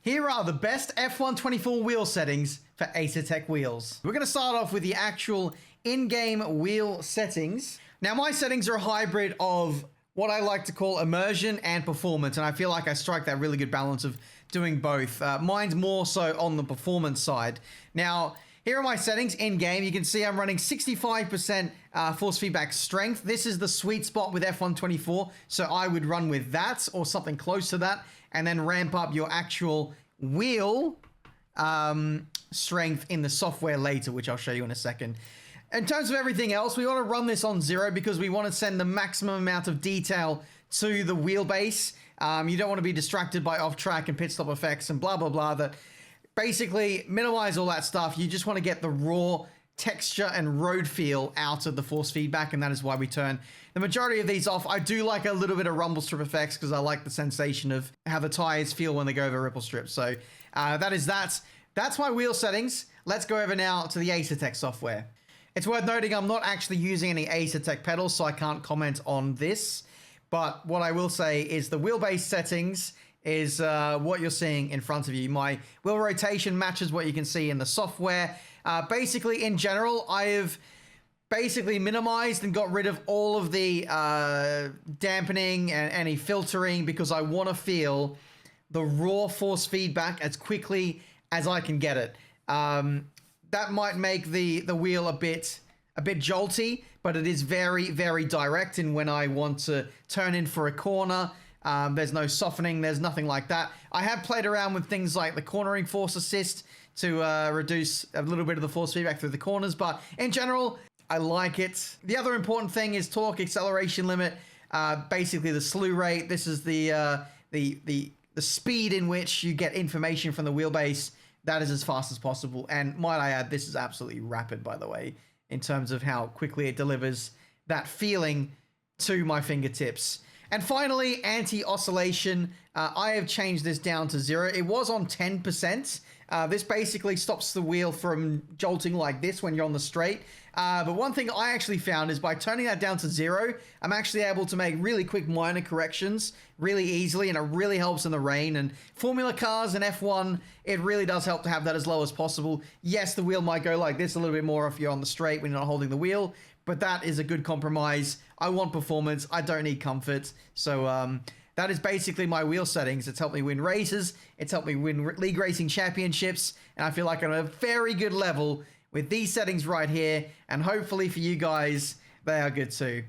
Here are the best F124 wheel settings for Asetek wheels. We're going to start off with the actual in-game wheel settings. Now, my settings are a hybrid of what I like to call immersion and performance, and I feel like I strike that really good balance of doing both. Mine's more so on the performance side. Now, here are my settings in-game. You can see I'm running 65% force feedback strength. This is the sweet spot with F124, so I would run with that or something close to that, and then ramp up your actual wheel strength in the software later, which I'll show you in a second. In terms of everything else, we want to run this on 0 because we want to send the maximum amount of detail to the wheelbase. You don't want to be distracted by off-track and pit stop effects and blah, blah, blah. That basically minimize all that stuff. You just want to get the raw texture and road feel out of the force feedback, and that is why we turn the majority of these off. I do like a little bit of rumble strip effects because I like the sensation of how the tires feel when they go over ripple strips. So that's my wheel settings. Let's go over now to the Asetek software. It's worth noting I'm not actually using any Asetek pedals, so I can't comment on this. But what I will say is the wheelbase settings is what you're seeing in front of you. My wheel rotation matches what you can see in the software. Basically, in general, I have basically minimized and got rid of all of the dampening and any filtering because I want to feel the raw force feedback as quickly as I can get it. That might make the wheel a bit jolty, but it is very, very direct. And when I want to turn in for a corner, there's no softening, there's nothing like that. I have played around with things like the cornering force assist to reduce a little bit of the force feedback through the corners, but in general, I like it. The other important thing is torque acceleration limit, basically the slew rate. This is the speed in which you get information from the wheelbase. That is as fast as possible, and might I add, this is absolutely rapid, by the way, in terms of how quickly it delivers that feeling to my fingertips. And finally, anti-oscillation. I have changed this down to 0. It was on 10%. This basically stops the wheel from jolting like this when you're on the straight. But one thing I actually found is by turning that down to 0, I'm actually able to make really quick minor corrections really easily, and it really helps in the rain. And Formula cars and F1, it really does help to have that as low as possible. Yes, the wheel might go like this a little bit more if you're on the straight when you're not holding the wheel, but that is a good compromise. I want performance. I don't need comfort. So that is basically my wheel settings. It's helped me win races. It's helped me win league racing championships. And I feel like I'm at a very good level with these settings right here. And hopefully for you guys, they are good too.